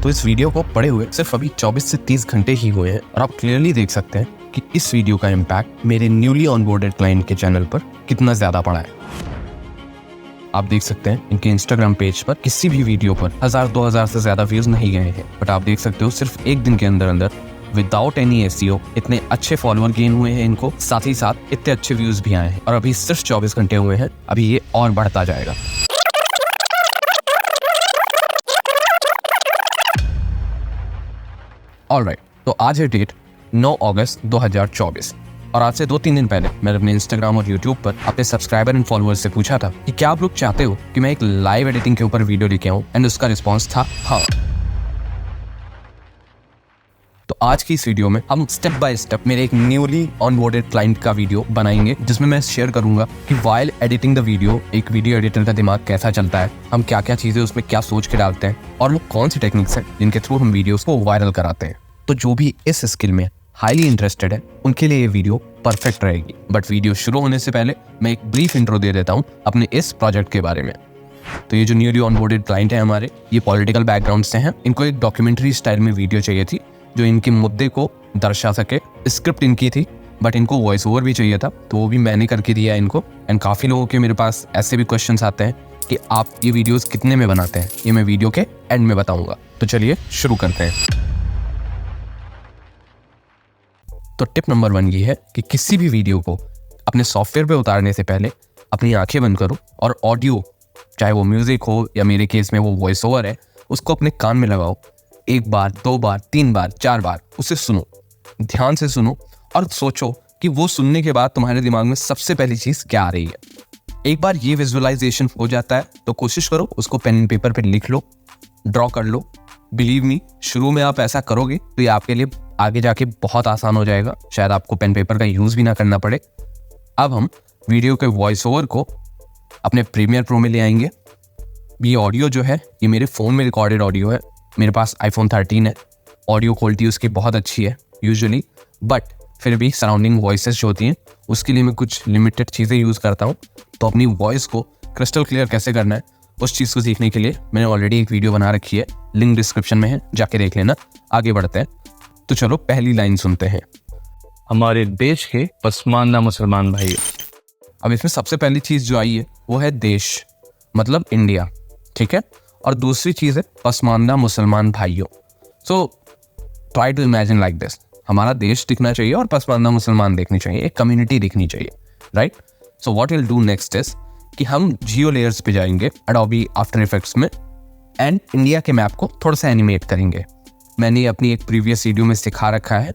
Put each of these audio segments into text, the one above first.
तो इस वीडियो को पढ़े हुए सिर्फ अभी 24 से 30 घंटे ही हुए हैं और आप क्लियरली देख सकते हैं कि इस वीडियो का इम्पैक्ट मेरे न्यूली ऑनबोर्डेड क्लाइंट के चैनल पर कितना ज्यादा पड़ा है। आप देख सकते हैं इनके इंस्टाग्राम पेज पर किसी भी वीडियो पर 1000-2000 से ज्यादा व्यूज नहीं गए हैं, बट आप देख सकते हो सिर्फ एक दिन के अंदर अंदर विदाउट एनी एसईओ इतने अच्छे फॉलोअर गेन हुए हैं इनको, साथ ही साथ इतने अच्छे व्यूज भी आए हैं और अभी सिर्फ 24 घंटे हुए हैं, अभी ये और बढ़ता जाएगा। ऑलराइट, तो आज है डेट 9 अगस्त 2024 और आज से 2-3 दिन पहले मैंने अपने इंस्टाग्राम और यूट्यूब पर अपने सब्सक्राइबर एंड फॉलोअर्स से पूछा था कि क्या आप लोग चाहते हो कि मैं एक लाइव एडिटिंग के ऊपर वीडियो लेके आऊं, एंड उसका रिस्पॉन्स था हाँ। तो आज की इस वीडियो में हम स्टेप बाय स्टेप मेरे एक न्यूली ऑनबोर्डेड क्लाइंट का वीडियो बनाएंगे, जिसमें मैं शेयर करूंगा कि वाइल एडिटिंग द वीडियो एक वीडियो एडिटर का दिमाग कैसा चलता है, हम क्या क्या चीजें उसमें क्या सोच के डालते हैं और वो कौन सी टेक्निक्स हैं जिनके थ्रू हम वीडियोस को वायरल कराते हैं। तो जो भी इस स्किल में हाईली इंटरेस्टेड है उनके लिए ये वीडियो परफेक्ट रहेगी। बट वीडियो शुरू होने से पहले मैं एक ब्रीफ इंट्रो दे देता हूँ अपने इस प्रोजेक्ट के बारे में। तो ये जो न्यूली ऑनबोर्डेड क्लाइंट है हमारे, ये पॉलिटिकल बैकग्राउंड से हैं। इनको एक डॉक्यूमेंट्री स्टाइल में वीडियो चाहिए थी जो इनके मुद्दे को दर्शा सके। स्क्रिप्ट इनकी थी बट इनको वॉइस ओवर भी चाहिए था, तो वो भी मैंने करके दिया इनको। एंड काफ़ी लोगों के मेरे पास ऐसे भी क्वेश्चंस आते हैं कि आप ये वीडियोस कितने में बनाते हैं, ये मैं वीडियो के एंड में बताऊंगा। तो चलिए शुरू करते हैं। तो टिप नंबर 1 ये है कि किसी भी वीडियो को अपने सॉफ्टवेयर पे उतारने से पहले अपनी आंखें बंद करो और ऑडियो, चाहे वो म्यूजिक हो या मेरे केस में वो वॉइस ओवर है, उसको अपने कान में लगाओ। 1 बार, 2 बार, 3 बार, 4 बार उसे सुनो, ध्यान से सुनो और सोचो कि वो सुनने के बाद तुम्हारे दिमाग में सबसे पहली चीज क्या आ रही है। एक बार ये विजुअलाइजेशन हो जाता है तो कोशिश करो उसको पेन एंड पेपर पे लिख लो, ड्रॉ कर लो। बिलीव मी, शुरू में आप ऐसा करोगे तो ये आपके लिए आगे जाके बहुत आसान हो जाएगा, शायद आपको पेन पेपर का यूज भी ना करना पड़े। अब हम वीडियो के वॉइस ओवर को अपने प्रीमियर प्रो में ले आएंगे। ये ऑडियो जो है ये मेरे फ़ोन में रिकॉर्डेड ऑडियो है, मेरे पास iPhone 13 है। ऑडियो क्वालिटी उसकी बहुत अच्छी है यूजुअली, बट फिर भी सराउंडिंग वॉइसेस जो होती हैं उसके लिए मैं कुछ लिमिटेड चीज़ें यूज़ करता हूँ। तो अपनी वॉइस को क्रिस्टल क्लियर कैसे करना है उस चीज़ को सीखने के लिए मैंने ऑलरेडी एक वीडियो बना रखी है, लिंक डिस्क्रिप्शन में है, जाके देख लेना। आगे बढ़ते हैं, तो चलो पहली लाइन सुनते हैं। हमारे देश के पसमानदा मुसलमान भाई। अब इसमें सबसे पहली चीज़ जो आई है वो है देश, मतलब इंडिया, ठीक है। और दूसरी चीज़ है पसमानदा मुसलमान भाइयों। So try to imagine like this, हमारा देश दिखना चाहिए और पसमानदा मुसलमान देखनी चाहिए, एक कम्युनिटी दिखनी चाहिए, right. So what will do next is कि हम जियो लेयर्स पे जाएंगे एडोबी आफ्टर इफेक्ट्स में एंड इंडिया के मैप को थोड़ा सा एनिमेट करेंगे। मैंने अपनी एक प्रीवियस वीडियो में सिखा रखा है,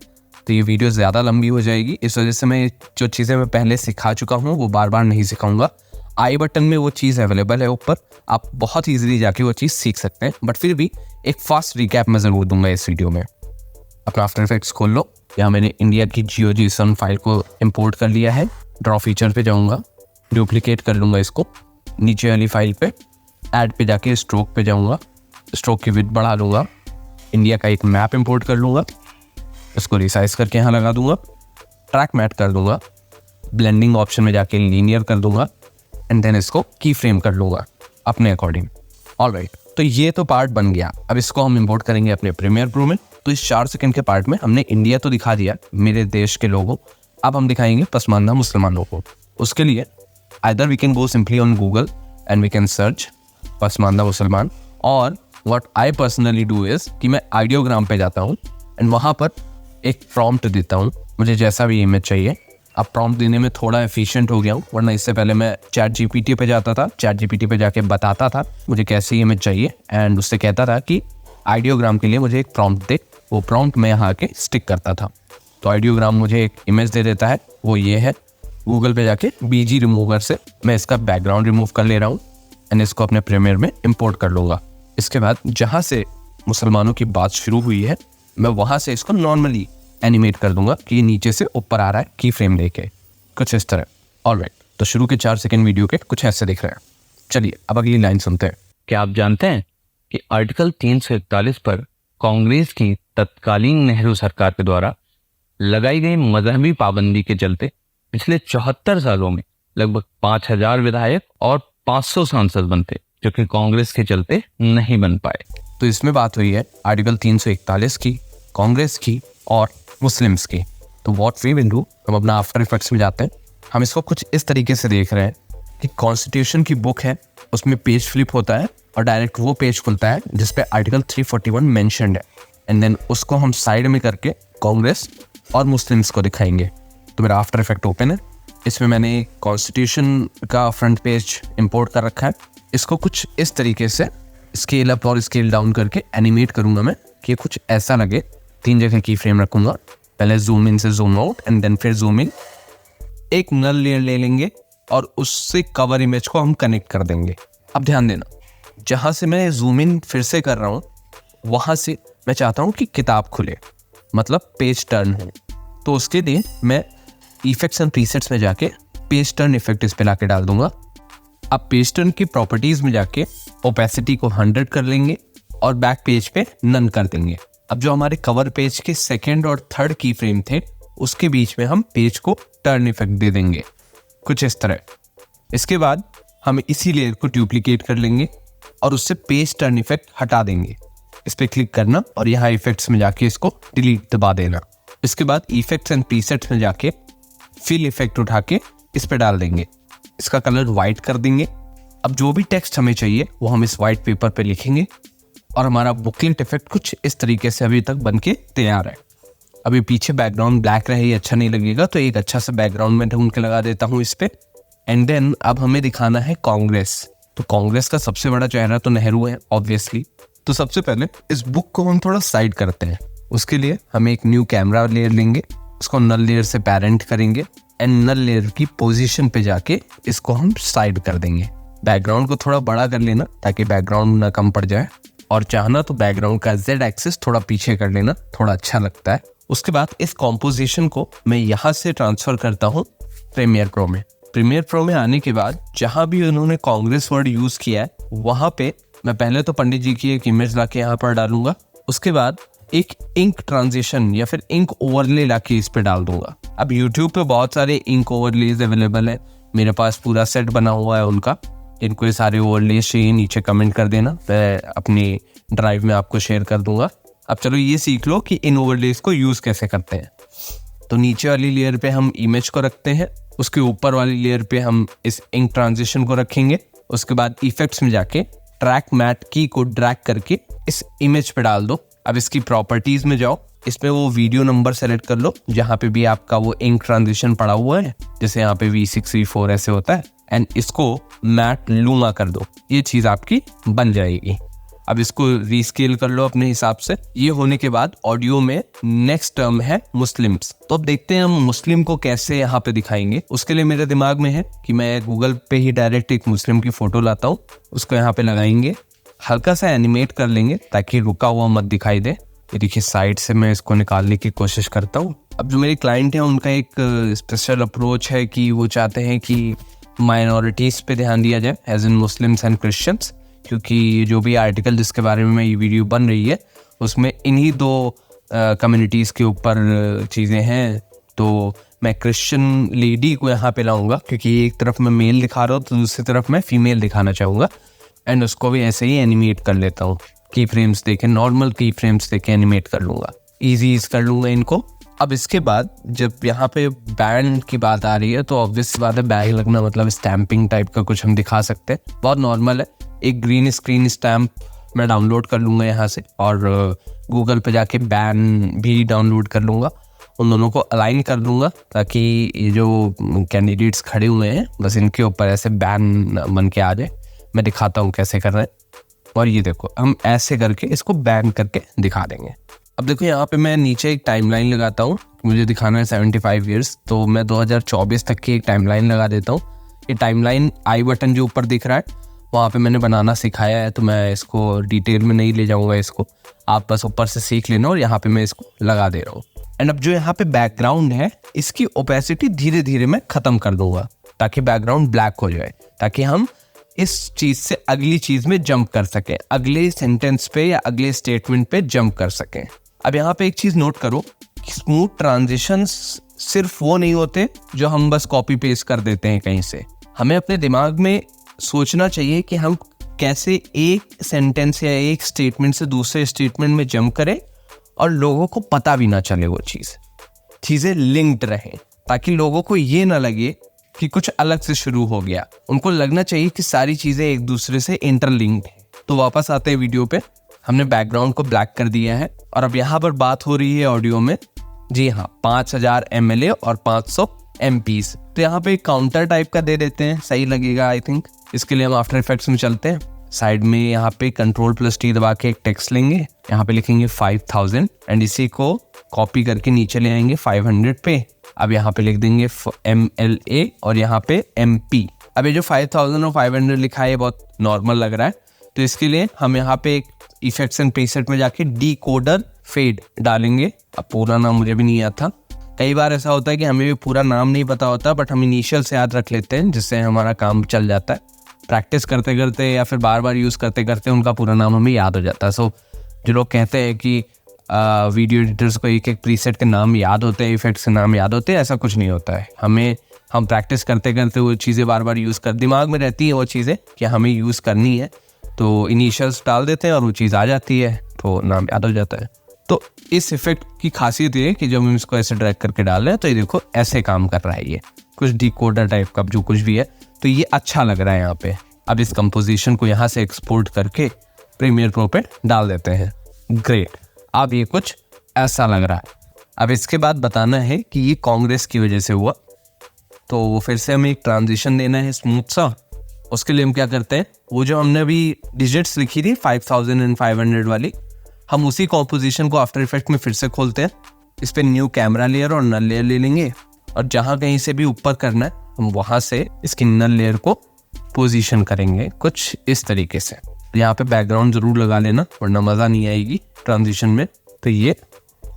तो ये वीडियो ज़्यादा लंबी हो जाएगी, इस वजह से मैं जो चीज़ें मैं पहले सिखा चुका हूँ वो बार बार नहीं सिखाऊंगा। आई बटन में वो चीज़ अवेलेबल है ऊपर, आप बहुत ईजिली जाके वो चीज़ सीख सकते हैं, बट फिर भी एक फास्ट रिकैप मैं ज़रूर दूंगा इस वीडियो में। अपना आफ्टर इफेक्ट्स खोल लो, यहाँ मैंने इंडिया की GeoJSON फाइल को इम्पोर्ट कर लिया है। ड्रॉ फीचर पे जाऊँगा, डुप्लीकेट कर लूँगा इसको, नीचे वाली फाइल पे ऐड पे जाके स्ट्रोक पे जाऊँगा, स्ट्रोक की विड्थ बढ़ा लूँगा, इंडिया का एक मैप इंपोर्ट कर लूँगा, इसको रिसाइज करके यहाँ लगा दूँगा, ट्रैक मैट कर दूँगा, ब्लेंडिंग ऑप्शन में जाके लीनियर कर दूँगा एंड देन इसको की फ्रेम कर लूँगा अपने अकॉर्डिंग। ऑलराइट, तो ये तो पार्ट बन गया। अब इसको हम इंपोर्ट करेंगे अपने प्रीमियर प्रो में। तो इस 4 सेकंड के पार्ट में हमने इंडिया तो दिखा दिया, मेरे देश के लोगों, अब हम दिखाएंगे पसमानदा मुसलमानों को। उसके लिए either we can go simply on Google and we can search Pasmanda मुसलमान, और what I personally do is कि मैं आइडियोग्राम पे जाता हूँ एंड वहाँ पर एक प्रॉम्प्ट देता हूँ, मुझे जैसा भी इमेज चाहिए। अब प्रॉम्प्ट देने में थोड़ा एफिशिएंट हो गया हूँ, वरना इससे पहले मैं ChatGPT पे जाता था, ChatGPT पे जाके बताता था मुझे कैसी इमेज चाहिए एंड उससे कहता था कि आइडियोग्राम के लिए मुझे एक प्रॉम्प्ट दे। वो प्रॉम्प्ट मैं यहाँ आके स्टिक करता था, तो आइडियोग्राम मुझे एक इमेज दे देता है, वो ये है। गूगल पे जाके BG रिमूवर से मैं इसका बैकग्राउंड रिमूव कर ले रहा हूँ एंड इसको अपने प्रीमियर में इम्पोर्ट कर लूँगा। इसके बाद जहाँ से मुसलमानों की बात शुरू हुई है मैं वहाँ से इसको नॉर्मली एनिमेट कर दूंगा कि ये नीचे से ऊपर आ रहा है की फ्रेम लेके, कुछ इस तरह। ऑलराइट, तो शुरू के 4 सेकंड वीडियो के कुछ ऐसे दिख रहे हैं। चलिए अब अगली लाइन सुनते हैं। क्या आप जानते हैं कि आर्टिकल 341 पर कांग्रेस की तत्कालीन नेहरू सरकार के द्वारा लगाई गई मजहबी पाबंदी के चलते पिछले 74 सालों में लगभग 5000 विधायक और 500 सांसद बनते, जो कि कांग्रेस के चलते नहीं बन पाए। तो इसमें बात हुई है आर्टिकल 341 की, कांग्रेस की और मुस्लिम्स की। तो व्हाट वी विल डू, हम अपना आफ्टर इफेक्ट्स में जाते हैं। हम इसको कुछ इस तरीके से देख रहे हैं कि कॉन्स्टिट्यूशन की बुक है, उसमें पेज फ्लिप होता है और डायरेक्ट वो पेज खुलता है जिसपे आर्टिकल 341 मेंशन्ड है, एंड देन उसको हम साइड में करके कांग्रेस और मुस्लिम्स को दिखाएंगे। तो मेरा आफ्टर इफेक्ट ओपन है, इसमें मैंने कॉन्स्टिट्यूशन का फ्रंट पेज इंपोर्ट कर रखा है। इसको कुछ इस तरीके से स्केल अप और स्केल डाउन करके एनिमेट करूंगा मैं कि कुछ ऐसा लगे। 3 जगह की फ्रेम रखूंगा, पहले जूम इन से जूम आउट एंड देन फिर जूम इन। एक नल लेयर ले लेंगे और उससे कवर इमेज को हम कनेक्ट कर देंगे। अब ध्यान देना, जहाँ से मैं जूम इन फिर से कर रहा हूँ वहाँ से मैं चाहता हूँ कि किताब खुले, मतलब पेज टर्न हो। तो उसके लिए मैं इफेक्ट्स एंड प्रीसेट्स में जाके पेज टर्न इफेक्ट इस पे लाके डाल दूंगा। अब पेज टर्न की प्रॉपर्टीज में जाके ओपेसिटी को 100 कर लेंगे और बैक पेज पे नन कर देंगे। अब जो हमारे कवर पेज के सेकंड और थर्ड की फ्रेम थे उसके बीच में हम पेज को टर्न इफेक्ट दे देंगे कुछ इस तरह। इसके बाद हम इसी लेयर को डुप्लीकेट कर लेंगे और उससे पेज टर्न इफेक्ट हटा देंगे। इस पे क्लिक करना और यहाँ इफेक्ट्स में जाके इसको डिलीट दबा देना। इसके बाद इफेक्ट्स एंड प्रीसेट्स में जाके फिल इफेक्ट उठा के इस पे डाल देंगे। इसका कलर वाइट कर देंगे। अब जो भी टेक्स्ट हमें चाहिए वो हम इस वाइट पेपर पे लिखेंगे और हमारा बुकलेट इफेक्ट कुछ इस तरीके से अभी तक बन के तैयार है। अभी पीछे बैकग्राउंड ब्लैक रहे, अच्छा नहीं लगेगा, तो एक अच्छा सा बैकग्राउंड में ढूंढ के लगा देता हूँ इस पे। एंड देन अब हमें दिखाना है कांग्रेस। तो कांग्रेस का सबसे बड़ा चेहरा तो नेहरू है ऑब्वियसली। तो सबसे पहले इस बुक को हम थोड़ा साइड करते हैं। उसके लिए हम एक न्यू कैमरा लेयर लेंगे, उसको नल लेयर से पेरेंट करेंगे एंड नल लेयर की पोजीशन पे जाके इसको हम साइड कर देंगे। बैकग्राउंड को थोड़ा बड़ा कर लेना ताकि बैकग्राउंड ना कम पड़ जाए, और चाहना तो बैकग्राउंड का Z एक्सिस थोड़ा पीछे कर लेना, थोड़ा अच्छा लगता है। उसके बाद इस कॉम्पोजिशन को मैं यहाँ से ट्रांसफर करता हूँ प्रीमियर प्रो में। प्रीमियर प्रो में आने के बाद जहाँ भी उन्होंने कांग्रेस वर्ड यूज किया है वहाँ पे मैं पहले तो पंडित जी की एक इमेज लाके यहाँ पर डालूंगा। उसके बाद एक इंक ट्रांजिशन या फिर इंक ओवरले लाके इस पे डाल दूंगा। अब YouTube पे बहुत सारे इंक ओवरलेज अवेलेबल है, मेरे पास पूरा सेट बना हुआ है उनका। इनको ये सारे ओवरलेज चाहिए नीचे कमेंट कर देना, मैं अपनी ड्राइव में आपको शेयर कर दूंगा। अब चलो ये सीख लो कि इन ओवरलेज को यूज कैसे करते हैं। तो नीचे वाली लेयर पे हम इमेज को रखते हैं, उसके ऊपर वाली लेयर पे हम इस इंक ट्रांजिशन को रखेंगे। उसके बाद इफेक्ट्स में जाके ट्रैक मैट की को ड्रैग करके इस इमेज पे डाल दो। अब इसकी प्रॉपर्टीज में जाओ, इसमें वो वीडियो नंबर सेलेक्ट कर लो जहाँ पे भी आपका वो इंक ट्रांजिशन पड़ा हुआ है, जैसे यहाँ पे V6 V4 ऐसे होता है, एंड इसको मैट लूमा कर दो। ये चीज आपकी बन जाएगी। अब इसको रीस्केल कर लो अपने हिसाब से। ये होने के बाद ऑडियो में नेक्स्ट टर्म है मुस्लिम्स। तो अब देखते हैं हम मुस्लिम को कैसे यहाँ पे दिखाएंगे। उसके लिए मेरे दिमाग में है कि मैं गूगल पे ही डायरेक्ट एक मुस्लिम की फोटो लाता हूँ, उसको यहाँ पे लगाएंगे, हल्का सा एनिमेट कर लेंगे ताकि रुका हुआ मत दिखाई दे। ये देखिए साइड से मैं इसको निकालने की कोशिश करता हूँ। अब जो मेरे क्लाइंट हैं उनका एक स्पेशल अप्रोच है कि वो चाहते हैं कि माइनॉरिटीज पे ध्यान दिया जाए, as in Muslims and Christians, क्योंकि जो भी आर्टिकल जिसके बारे में ये वीडियो बन रही है उसमें इन्हीं दो कम्युनिटीज़ के ऊपर चीज़ें हैं। तो मैं क्रिश्चियन लेडी को यहाँ पे लाऊंगा क्योंकि एक तरफ मैं मेल दिखा रहा हूँ तो दूसरी तरफ मैं फीमेल दिखाना चाहूँगा, एंड उसको भी ऐसे ही एनिमेट कर लेता हूँ। की फ्रेम्स देके, नॉर्मल की फ्रेम्स देके एनिमेट कर लूँगा, ईजी कर लूँगा इनको। अब इसके बाद जब यहाँ पे बैंड की बात आ रही है तो ऑब्वियस बात है बैग लगना मतलब स्टैंपिंग टाइप का कुछ हम दिखा सकते हैं, बहुत नॉर्मल है। एक ग्रीन स्क्रीन स्टैम्प मैं डाउनलोड कर लूँगा यहाँ से, और गूगल पे जाके बैन भी डाउनलोड कर लूँगा। उन दोनों को अलाइन कर लूँगा ताकि ये जो कैंडिडेट्स खड़े हुए हैं बस इनके ऊपर ऐसे बैन बन के आ जाए। मैं दिखाता हूँ कैसे कर रहे हैं, और ये देखो हम ऐसे करके इसको बैन करके दिखा देंगे। अब देखो यहाँ पे मैं नीचे एक टाइमलाइन लगाता हूँ, मुझे दिखाना है 75 ईयर्स, तो मैं 2024 तक की एक टाइमलाइन लगा देता हूँ। ये टाइमलाइन आई बटन जो ऊपर दिख रहा है वहाँ पे मैंने बनाना सिखाया है, तो मैं इसको डिटेल में नहीं ले जाऊँगा, इसको आप बस ऊपर से सीख लेना, और यहाँ पे मैं इसको लगा दे रहा हूँ। एंड अब जो यहाँ पे बैकग्राउंड है इसकी ओपेसिटी धीरे धीरे मैं ख़त्म कर दूंगा ताकि बैकग्राउंड ब्लैक हो जाए, ताकि हम इस चीज़ से अगली चीज़ में जंप कर सकें, अगले सेंटेंस पे या अगले स्टेटमेंट पे जंप कर सकें। अब यहाँ पे एक चीज़ नोट करो कि स्मूथ ट्रांजिशंस सिर्फ वो नहीं होते जो हम बस कॉपी पेस्ट कर देते हैं कहीं से। हमें अपने दिमाग में सोचना चाहिए कि हम कैसे एक सेंटेंस या एक स्टेटमेंट से दूसरे स्टेटमेंट में जंप करे और लोगों को पता भी ना चले वो चीज़ें लिंक्ड रहें, ताकि लोगों को ये ना लगे कि कुछ अलग से शुरू हो गया। उनको लगना चाहिए कि सारी चीज़ें एक दूसरे से इंटरलिंक्ड हैं। तो वापस आते हैं वीडियो पे। हमने बैकग्राउंड को ब्लैक कर दिया है और अब यहाँ पर बात हो रही है ऑडियो में, जी हाँ, 5000 MLA और 500 MPs। तो यहाँ पे एक काउंटर टाइप का दे देते हैं, सही लगेगा आई थिंक। इसके लिए हम आफ्टर इफेक्ट्स में चलते हैं। साइड में यहाँ पे Ctrl+T दबा के एक टेक्स्ट लेंगे, यहाँ पे लिखेंगे 5000 एंड इसी को कॉपी करके नीचे ले आएंगे 500 पे। अब यहाँ पे लिख देंगे MLA और यहाँ पे MP। अब ये जो 5000 और 500 लिखा है ये बहुत नॉर्मल लग रहा है, तो इसके लिए हम यहाँ पे एक इफेक्ट्स एंड प्रीसेट में जाके डिकोडर फेड डालेंगे। अब पूरा नाम मुझे भी नहीं आता, कई बार ऐसा होता है कि हमें भी पूरा नाम नहीं पता होता, बट हम इनिशियल से याद रख लेते हैं जिससे हमारा काम चल जाता है। प्रैक्टिस करते करते या फिर बार बार यूज़ करते करते उनका पूरा नाम हमें याद हो जाता है। सो जो लोग कहते हैं कि वीडियो एडिटर्स को एक एक प्रीसेट के नाम याद होते हैं, इफेक्ट्स के नाम याद होते हैं, ऐसा कुछ नहीं होता है। हम प्रैक्टिस करते करते वो चीज़ें बार बार यूज़ कर, दिमाग में रहती हैं वो चीज़ें कि हमें यूज़ करनी है, तो इनिशियल्स डाल देते हैं और वो चीज़ आ जाती है, तो नाम याद हो जाता है। तो इस इफेक्ट की खासियत ये है कि जब हम इसको ऐसे ड्रैग करके डाल रहे हैं तो ये देखो ऐसे काम कर रहा है, ये कुछ डिकोडर टाइप का जो कुछ भी है, तो ये अच्छा लग रहा है यहाँ पे। अब इस कंपोजिशन को यहाँ से एक्सपोर्ट करके प्रीमियर प्रो पे डाल देते हैं। ग्रेट, अब ये कुछ ऐसा लग रहा है। अब इसके बाद बताना है कि ये कांग्रेस की वजह से हुआ, तो फिर से हमें एक ट्रांजिशन देना है स्मूथ सा। उसके लिए हम क्या करते हैं, वो जो हमने अभी डिजिट्स लिखी थी 5000 एंड 500 वाली, हम उसी कॉम्पोजिशन को आफ्टर इफेक्ट में फिर से खोलते हैं। इस पर न्यू कैमरा लेयर और नल लेयर ले लेंगे और जहाँ कहीं से भी ऊपर करना है हम वहाँ से इसकी नल लेयर को पोजीशन करेंगे कुछ इस तरीके से। यहाँ पे बैकग्राउंड ज़रूर लगा लेना वरना मज़ा नहीं आएगी ट्रांजिशन में। तो ये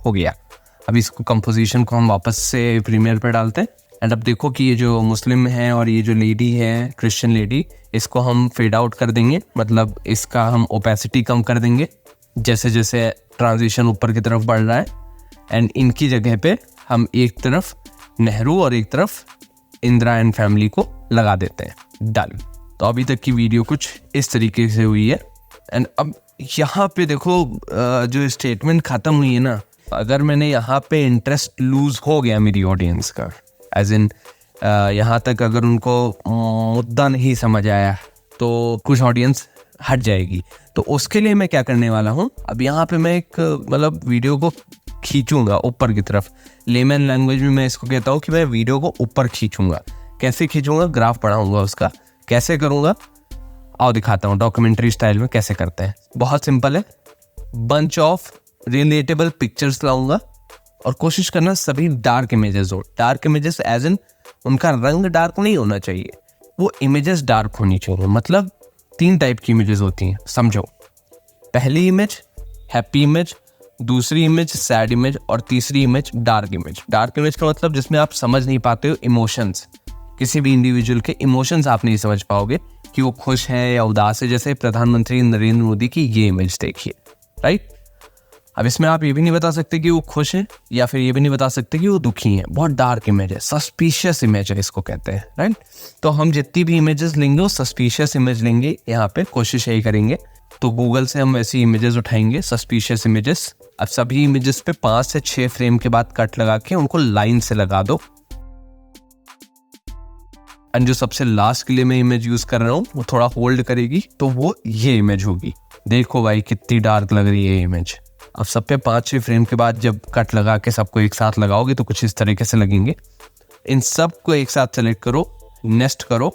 हो गया। अब इसको कंपोजिशन को हम वापस से प्रीमियर पे डालते हैं एंड अब देखो कि ये जो मुस्लिम है और ये जो लेडी है क्रिश्चियन लेडी, इसको हम फेड आउट कर देंगे, मतलब इसका हम ओपेसिटी कम कर देंगे जैसे जैसे ट्रांजिशन ऊपर की तरफ बढ़ रहा है। एंड इनकी जगह पे हम एक तरफ नेहरू और एक तरफ इंदिरा एंड फैमिली को लगा देते हैं। डन। तो अभी तक की वीडियो कुछ इस तरीके से हुई है। एंड अब यहाँ पे देखो जो स्टेटमेंट ख़त्म हुई है ना, अगर मैंने यहाँ पे इंटरेस्ट लूज हो गया मेरी ऑडियंस का, एज इन यहाँ तक अगर उनको मुद्दा नहीं समझ आया तो कुछ ऑडियंस हट जाएगी। तो उसके लिए मैं क्या करने वाला हूँ, अब यहाँ पे मैं एक मतलब वीडियो को खींचूंगा ऊपर की तरफ। लेमन लैंग्वेज में मैं इसको कहता हूँ कि मैं वीडियो को ऊपर खींचूंगा। कैसे खींचूंगा, ग्राफ बढ़ाऊंगा उसका। कैसे करूँगा आओ दिखाता हूँ डॉक्यूमेंट्री स्टाइल में कैसे करते हैं। बहुत सिंपल है, बंच ऑफ रिलेटेबल पिक्चर्स लाऊंगा और कोशिश करना सभी डार्क इमेजेस हो। डार्क इमेजेस एज इन उनका रंग डार्क नहीं होना चाहिए, वो इमेजेस डार्क होनी चाहिए। मतलब 3 टाइप की इमेजेस होती हैं, समझो। पहली इमेज हैप्पी इमेज, दूसरी इमेज सैड इमेज और तीसरी image dark image. Dark image का मतलब जिसमें आप समझ नहीं पाते हो इमोशंस, किसी भी इंडिविजुअल के इमोशंस आप नहीं समझ पाओगे कि वो खुश है या उदास है। जैसे प्रधानमंत्री नरेंद्र मोदी की ये इमेज देखिए, राइट। अब इसमें आप ये भी नहीं बता सकते कि वो खुश है या फिर ये भी नहीं बता सकते कि वो दुखी है। बहुत डार्क इमेज है, सस्पिशियस इमेज है इसको कहते हैं, राइट। तो हम जितनी भी इमेजेस लेंगे वो सस्पिशियस इमेज लेंगे। यहाँ पे कोशिश यही करेंगे। तो गूगल से हम ऐसी इमेजेस उठाएंगे, सस्पिशियस इमेजेस। अब सभी इमेजेस पे 5 से 6 फ्रेम के बाद कट लगा के उनको लाइन से लगा दो। एंड जो सबसे लास्ट के लिए मैं इमेज यूज कर रहा हूँ वो थोड़ा होल्ड करेगी, तो वो ये इमेज होगी। देखो भाई कितनी डार्क लग रही है ये इमेज। अब सब पे 5-6 फ्रेम के बाद जब कट लगा के सबको एक साथ लगाओगे तो कुछ इस तरीके से लगेंगे। इन सब को एक साथ सेलेक्ट करो, नेस्ट करो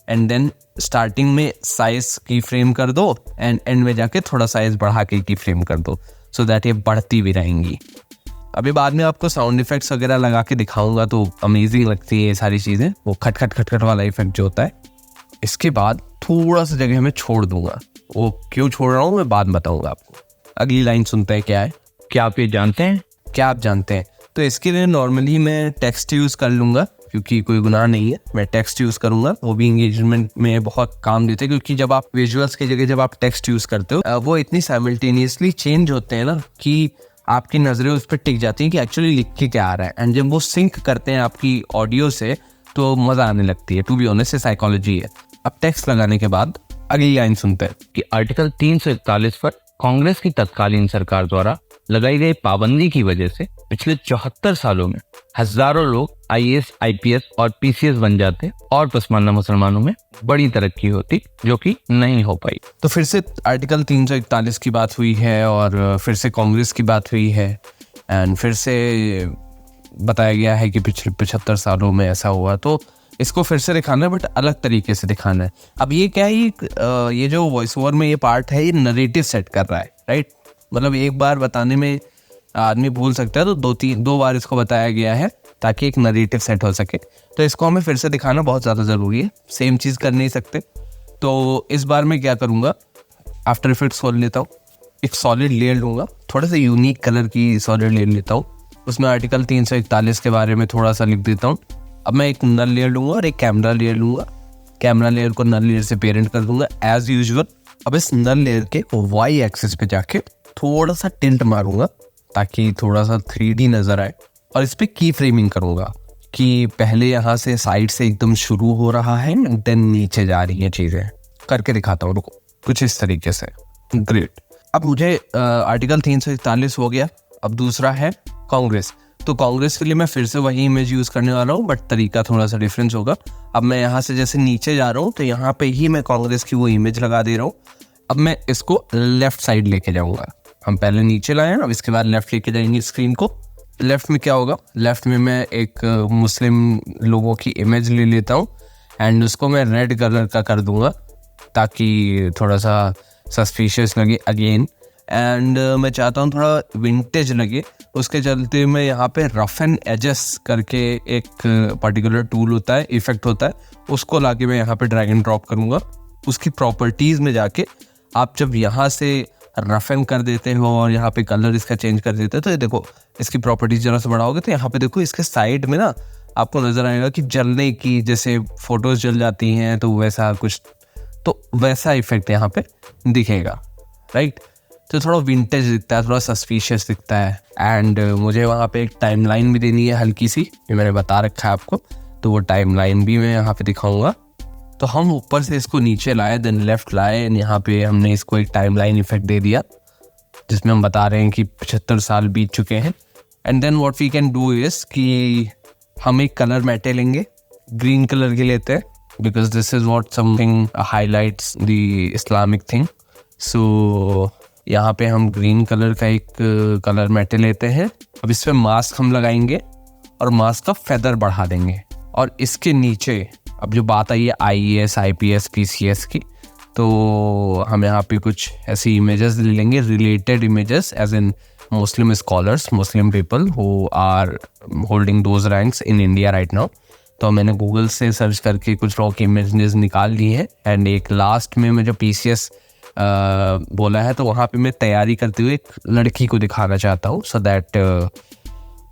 एंड देन स्टार्टिंग में साइज की फ्रेम कर दो एंड एंड में जाके थोड़ा साइज बढ़ा के की फ्रेम कर दो, सो दैट ये बढ़ती भी रहेंगी। अभी बाद में आपको साउंड इफेक्ट्स वगैरह लगा के दिखाऊंगा तो अमेजिंग लगती है ये सारी चीज़ें, वो खट खट खट खट वाला इफेक्ट जो होता है। इसके बाद थोड़ा सा जगह मैं छोड़ दूंगा, वो क्यों छोड़ रहा हूँ मैं बाद बताऊंगा आपको। अगली लाइन सुनते हैं क्या है। क्या आप ये जानते हैं? क्या आप जानते हैं? तो इसके लिए नॉर्मली मैं टेक्स्ट यूज़ कर लूँगा क्योंकि कोई गुनाह नहीं है, मैं टेक्स्ट यूज़ करूँगा। वो भी इंगेजमेंट में बहुत काम देते हैं क्योंकि जब आप विजुअल्स की जगह जब आप टेक्स्ट यूज़ करते हो वो इतनी साइमल्टेनियसली चेंज होते हैं ना कि आपकी नज़रें उस पर टिक जाती हैं कि एक्चुअली लिख के क्या आ रहा है। एंड जब वो सिंक करते हैं आपकी ऑडियो से तो मज़ा आने लगती है। टू बी ऑनेस्ट, साइकोलॉजी है। अब टेक्स्ट लगाने के बाद अगली लाइन सुनते हैं कि आर्टिकल 341 पर कांग्रेस की तत्कालीन सरकार द्वारा लगाई गई पाबंदी की वजह से पिछले 74 सालों में हजारों लोग आईएएस, आईपीएस और पीसीएस बन जाते और पसमानदा मुसलमानों में बड़ी तरक्की होती, जो कि नहीं हो पाई। तो फिर से आर्टिकल 341 की बात हुई है और फिर से कांग्रेस की बात हुई है एंड फिर से बताया गया है कि पिछले 75 सालों में ऐसा हुआ। तो इसको फिर से दिखाना है, बट अलग तरीके से दिखाना है। अब ये क्या है, ये जो वॉइस ओवर में ये पार्ट है, ये नरेटिव सेट कर रहा है, राइट। मतलब एक बार बताने में आदमी भूल सकता है, तो दो बार इसको बताया गया है ताकि एक नरेटिव सेट हो सके। तो इसको हमें फिर से दिखाना बहुत ज़्यादा ज़रूरी है, सेम चीज़ कर नहीं सकते। तो इस बार मैं क्या करूँगा, आफ्टर इफेक्ट्स खोल लेता हूँ, एक सॉलिड लेयर लूँगा, थोड़ा सा यूनिक कलर की सॉलिड लेयर लेता हूँ, उसमें आर्टिकल 341 के बारे में थोड़ा सा लिख देता हूँ। अब मैं एक नल लेयर लूँगा और एक कैमरा लेयर लूँगा, कैमरा लेयर को नल लेयर से पेरेंट कर दूंगा एज यूजुअल। अब इस नल लेयर के वाई एक्सिस पे जाके थोड़ा सा टिल्ट मारूंगा ताकि थोड़ा सा 3D नज़र आए, और इस पर की फ्रेमिंग करूँगा कि पहले यहाँ से साइड से एकदम शुरू हो रहा है, देन नीचे जा रही है चीज़ें। करके दिखाता हूँ, रुको, कुछ इस तरीके से। ग्रेट। अब मुझे आर्टिकल 341 हो गया। अब दूसरा है कांग्रेस। तो कांग्रेस के लिए मैं फिर से वही इमेज यूज़ करने वाला हूँ, बट तरीका थोड़ा सा डिफरेंस होगा। अब मैं यहाँ से जैसे नीचे जा रहा हूँ तो यहाँ पे ही मैं कांग्रेस की वो इमेज लगा दे रहा हूँ। अब मैं इसको लेफ्ट साइड लेके जाऊँगा। हम पहले नीचे लाए हैं, अब इसके बाद लेफ्ट लेके जाएंगे स्क्रीन को। लेफ्ट में क्या होगा, लेफ्ट में मैं एक मुस्लिम लोगों की इमेज ले लेता हूँ एंड उसको मैं रेड कलर का कर दूँगा ताकि थोड़ा सा सस्पिशियस लगे अगेन। एंड मैं चाहता हूँ थोड़ा विंटेज लगे, उसके चलते मैं यहाँ पे रफ एंड एजेस करके एक पर्टिकुलर टूल होता है, इफेक्ट होता है, उसको लाके मैं यहाँ पे ड्रैग एंड ड्रॉप करूँगा। उसकी प्रॉपर्टीज़ में जाके आप जब यहाँ से रफ एंड कर देते हो और यहाँ पे कलर इसका चेंज कर देते हो, तो ये देखो इसकी प्रॉपर्टीज जरा से बढ़ाओगे तो यहाँ पे देखो इसके साइड में ना आपको नज़र आएगा कि जलने की, जैसे फोटोज़ जल जाती हैं तो वैसा कुछ, तो वैसा इफेक्ट यहाँ पे दिखेगा, राइट। तो थोड़ा विंटेज दिखता है, थोड़ा सस्पिशियस दिखता है। एंड मुझे वहाँ पे एक टाइमलाइन भी देनी है हल्की सी, ये मैंने बता रखा है आपको, तो वो टाइमलाइन भी मैं यहाँ पे दिखाऊंगा। तो हम ऊपर से इसको नीचे लाए, देन लेफ्ट लाए, यहाँ पे हमने इसको एक टाइमलाइन इफेक्ट दे दिया जिसमें हम बता रहे हैं कि 75 साल बीत चुके हैं। And then what we can do is कि हम एक कलर मैटे लेंगे, ग्रीन कलर के लेते हैं, because this is what something highlights the Islamic thing. So यहाँ पे हम ग्रीन कलर का एक कलर मैटे लेते हैं। अब इस पर मास्क हम लगाएंगे और मास्क का फेदर बढ़ा देंगे। और इसके नीचे अब जो बात आई है आईएएस, आईपीएस, पीसीएस की, तो हम यहाँ पे कुछ ऐसी इमेजेस ले लेंगे, related images, as in Muslim scholars, Muslim people who are holding those ranks in India right now. तो मैंने गूगल से सर्च करके कुछ रॉक इमेजेस निकाल ली है। एंड एक लास्ट में मैं जो पीसीएस बोला है, तो वहाँ पे मैं तैयारी करते हुए एक लड़की को दिखाना चाहता हूँ, सो दैट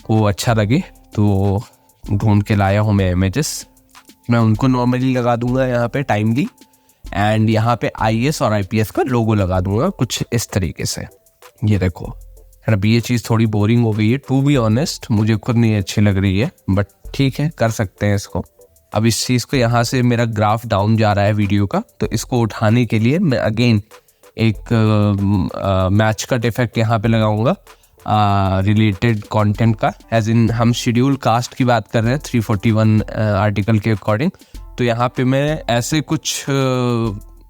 वो अच्छा लगे। तो ढूंढ के लाया हूँ मैं इमेजेस, मैं उनको नॉर्मली लगा दूंगा यहाँ पे टाइमली, एंड यहाँ पे आईएएस और आईपीएस का लोगो लगा दूंगा कुछ इस तरीके से। ये देखो, अब ये चीज़ थोड़ी बोरिंग हो गई है, टू बी ऑनेस्ट, मुझे खुद नहीं अच्छी लग रही है, बट ठीक है, कर सकते हैं इसको। अब इस चीज़ को, यहाँ से मेरा ग्राफ डाउन जा रहा है वीडियो का, तो इसको उठाने के लिए मैं अगेन एक मैच कट इफेक्ट यहाँ पे लगाऊंगा रिलेटेड कंटेंट का, एज इन हम शेड्यूल कास्ट की बात कर रहे हैं 341 आर्टिकल के अकॉर्डिंग। तो यहाँ पे मैं ऐसे कुछ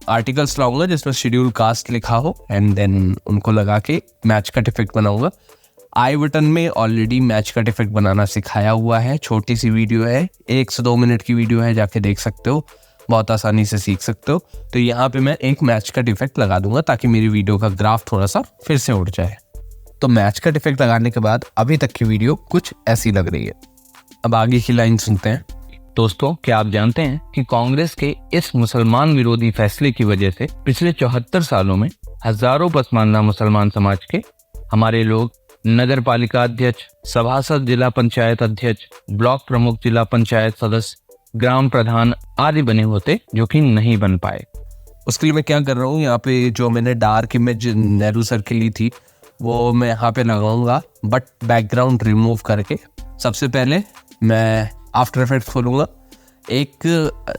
आर्टिकल्स लाऊंगा जिसमें शेड्यूल कास्ट लिखा हो, एंड देन उनको लगा के मैच कट इफेक्ट बनाऊंगा। आई बटन में ऑलरेडी मैच कट इफेक्ट बनाना सिखाया हुआ है, छोटी सी वीडियो है, 1 से 2 मिनट की वीडियो है, जाके देख सकते हो, बहुत आसानी से सीख सकते हो। तो यहाँ पे मैं एक मैच कट इफेक्ट लगा दूंगा ताकि मेरी वीडियो का ग्राफ थोड़ा सा फिर से उठ जाए। तो मैच कट इफेक्ट लगाने के बाद अभी तक की वीडियो कुछ ऐसी लग रही है। अब आगे की लाइन सुनते हैं। दोस्तों, क्या आप जानते हैं कि कांग्रेस के इस मुसलमान विरोधी फैसले की वजह से पिछले 74 सालों में हजारों पसमानदा मुसलमान समाज के हमारे लोग नगर पालिका अध्यक्ष, सभासद, जिला पंचायत अध्यक्ष, ब्लॉक प्रमुख, जिला पंचायत सदस्य, ग्राम प्रधान आदि बने होते, जो कि नहीं बन पाए। उसके लिए मैं क्या कर रहा हूँ, यहाँ पे जो मैंने डार्क इमेज नेहरू सर की ली थी वो मैं यहाँ पे लगाऊंगा, बट बैकग्राउंड रिमूव करके। सबसे पहले मैं आफ्टर इफेक्ट्स खोलूँगा, एक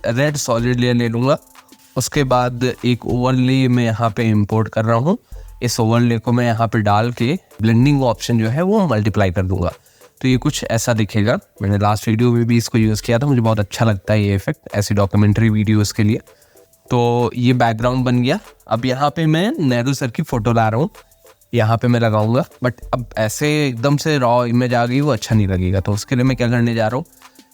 रेड सॉलिड लेयर ले लूँगा, उसके बाद एक ओवरले मैं यहाँ पे इंपोर्ट कर रहा हूँ। इस ओवरले को मैं यहाँ पे डाल के ब्लेंडिंग ऑप्शन जो है वो मल्टीप्लाई कर दूंगा, तो ये कुछ ऐसा दिखेगा। मैंने लास्ट वीडियो में भी इसको यूज़ किया था, मुझे बहुत अच्छा लगता है ये इफेक्ट ऐसी डॉक्यूमेंट्री वीडियोस के लिए। तो ये बैकग्राउंड बन गया। अब यहाँ पे मैं नेहरू सर की फ़ोटो ला रहा हूँ, यहाँ पे मैं लगाऊंगा। बट अब ऐसे एकदम से रॉ इमेज आ गई, वो अच्छा नहीं लगेगा। तो उसके लिए मैं क्या करने जा रहा हूँ,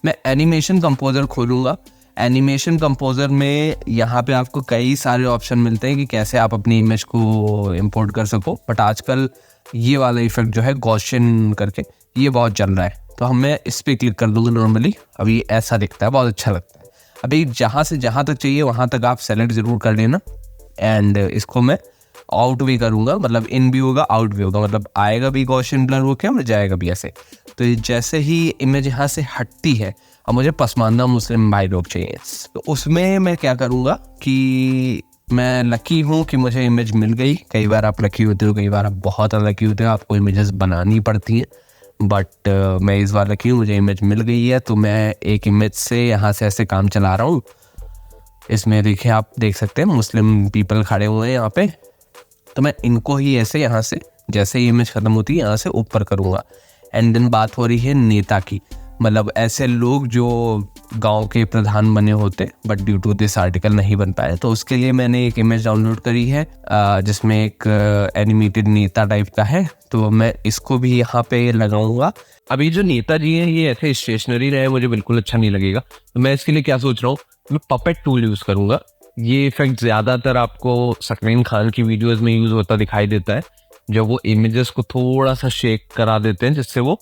मैं एनिमेशन कंपोजर खोलूँगा। एनिमेशन कंपोजर में यहाँ पे आपको कई सारे ऑप्शन मिलते हैं कि कैसे आप अपनी इमेज को इंपोर्ट कर सको। बट आजकल ये वाला इफेक्ट जो है गॉसियन करके, ये बहुत चल रहा है। तो मैं इस पर क्लिक कर दूँगा नॉर्मली। अभी ऐसा दिखता है, बहुत अच्छा लगता है। अभी जहाँ से जहाँ तक चाहिए वहाँ तक आप सेलेक्ट ज़रूर कर लेना। एंड इसको मैं आउट भी करूँगा, मतलब इन भी होगा आउट भी होगा, मतलब आएगा भी गॉसियन ब्लर होके और जाएगा भी ऐसे। तो जैसे ही इमेज यहाँ से हटती है, अब मुझे पसमानदा मुस्लिम भाई लोग चाहिए, तो उसमें मैं क्या करूँगा कि मैं लकी हूँ कि मुझे इमेज मिल गई। कई बार आप लकी होते हो, कई बार आप बहुत अनलकी होते हो, आपको इमेजेस बनानी पड़ती हैं। बट मैं इस बार लकी हूँ, मुझे इमेज मिल गई है। तो मैं एक इमेज से यहाँ से ऐसे काम चला रहा हूँ। इसमें देखिए, आप देख सकते हैं मुस्लिम पीपल खड़े हुए हैं यहाँ पे। तो मैं इनको ही ऐसे यहाँ से, जैसे ही इमेज ख़त्म होती है यहाँ से ऊपर करूँगा। एंड देन बात हो रही है नेता की, मतलब ऐसे लोग जो गांव के प्रधान बने होते but due to this article नहीं बन पाए। तो उसके लिए मैंने एक इमेज डाउनलोड करी है जिसमें एक एनिमेटेड नेता टाइप का है। तो मैं इसको भी यहाँ पे लगाऊंगा। अभी जो नेताजी हैं ये ऐसे स्टेशनरी रहे, मुझे बिल्कुल अच्छा नहीं लगेगा। तो मैं इसके लिए क्या सोच रहा हूँ, मैं पपेट टूल यूज़ करूँगा। ये इफेक्ट ज़्यादातर आपको सकरीन खान की वीडियोज़ में यूज़ होता दिखाई देता है, जब वो इमेजेस को थोड़ा सा शेक करा देते हैं जिससे वो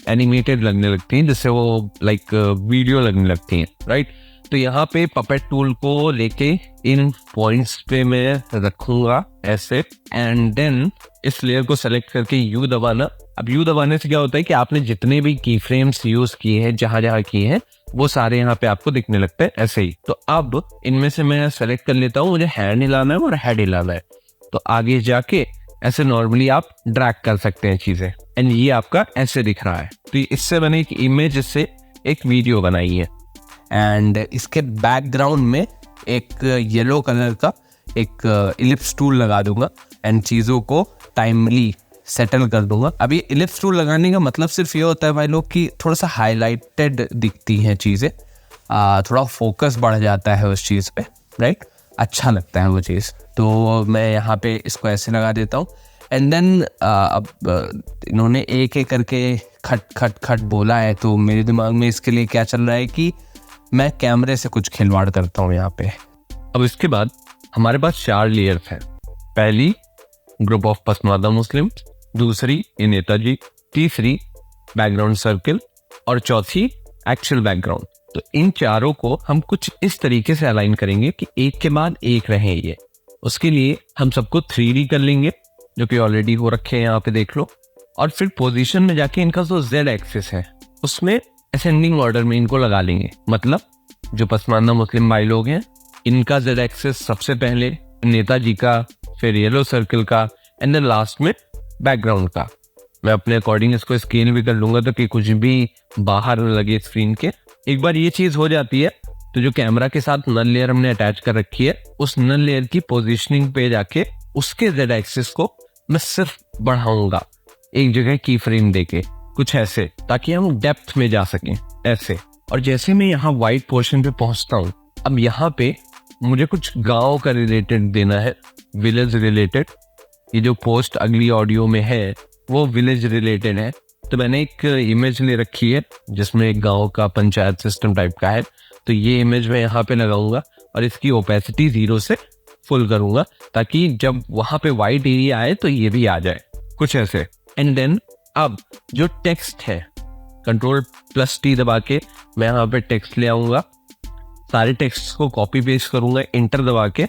एनिमेटेड लगने लगती हैं, जिससे वो लाइक वीडियो लगने लगती हैं, राइट। तो यहाँ पे पपेट टूल को लेके इन पॉइंट्स पे मैं रखूँगा ऐसे। एंड देन इस लेयर को सेलेक्ट करके यू दबाना। अब यू दबाने से क्या होता है कि आपने जितने भी की फ्रेम्स यूज़ किए हैं, जहाँ जहाँ किए हैं, वो सारे यहाँ पे आपको दिखने लगते हैं ऐसे ही। तो अब इनमें से मैं सेलेक्ट कर लेता हूँ, मुझे हैंड हिलाना है और हेड हिलाना है। तो आगे जाके ऐसे नॉर्मली आप ड्रैग कर सकते हैं चीज़ें। एंड ये आपका ऐसे दिख रहा है। तो इससे मैंने एक इमेज से एक वीडियो बनाई है। एंड इसके बैकग्राउंड में एक येलो कलर का एक इलिप्स टूल लगा दूंगा एंड चीज़ों को टाइमली सेटल कर दूंगा। अब ये इलिप्स टूल लगाने का मतलब सिर्फ ये होता है भाई लोग कि थोड़ा सा हाईलाइटेड दिखती हैं चीज़ें, थोड़ा फोकस बढ़ जाता है उस चीज़ पे, राइट। अच्छा लगता है वो चीज़। तो मैं यहाँ पे इसको ऐसे लगा देता हूँ। एंड देन अब इन्होंने एक एक करके खट खट खट बोला है, तो मेरे दिमाग में इसके लिए क्या चल रहा है कि मैं कैमरे से कुछ खिलवाड़ करता हूँ यहाँ पे। अब इसके बाद हमारे पास 4 लेयर्स हैं। पहली ग्रुप ऑफ पसमानदा मुस्लिम, दूसरी ये नेताजी, तीसरी बैकग्राउंड सर्किल और चौथी एक्चुअल बैकग्राउंड। तो इन चारों को हम कुछ इस तरीके से अलाइन करेंगे कि एक के बाद एक रहे ये। उसके लिए हम सबको 3D कर लेंगे, जो कि ऑलरेडी हो रखे हैं, यहाँ पे देख लो। और फिर पोजीशन में जाके इनका जो Z एक्सिस है उसमें असेंडिंग ऑर्डर में इनको लगा लेंगे। मतलब जो पसमानदा मुस्लिम भाई लोग हैं, इनका Z एक्सिस सबसे पहले, नेताजी का, फिर येलो सर्किल का, एंड देन लास्ट में बैकग्राउंड का। मैं अपने अकॉर्डिंग इसको स्केल भी कर लूंगा ताकि कुछ भी बाहर न लगे स्क्रीन के। एक बार ये चीज हो जाती है तो जो कैमरा के साथ नल लेयर हमने अटैच कर रखी है, उस नल लेयर की पोजीशनिंग पे जाके उसके Z एक्सिस को मैं सिर्फ बढ़ाऊंगा एक जगह की फ्रेम देके, कुछ ऐसे, ताकि हम डेप्थ में जा सकें ऐसे। और जैसे मैं यहाँ व्हाइट पोर्शन पे पहुंचता हूँ, अब यहाँ पे मुझे कुछ गांव का रिलेटेड देना है, विलेज रिलेटेड। ये जो पोस्ट अगली ऑडियो में है वो विलेज रिलेटेड है। तो मैंने एक इमेज ले रखी है जिसमें एक गांव का पंचायत सिस्टम टाइप का है। तो ये इमेज मैं यहाँ पे लगाऊंगा और इसकी ओपेसिटी 0 से फुल करूंगा ताकि जब वहां पे वाइट एरिया आए तो ये भी आ जाए, कुछ ऐसे। एंड देन अब जो टेक्स्ट है, Ctrl+T दबा के मैं यहाँ पे टेक्स्ट ले आऊंगा, सारे टेक्स्ट को कॉपी पेस्ट करूंगा इंटर दबा के,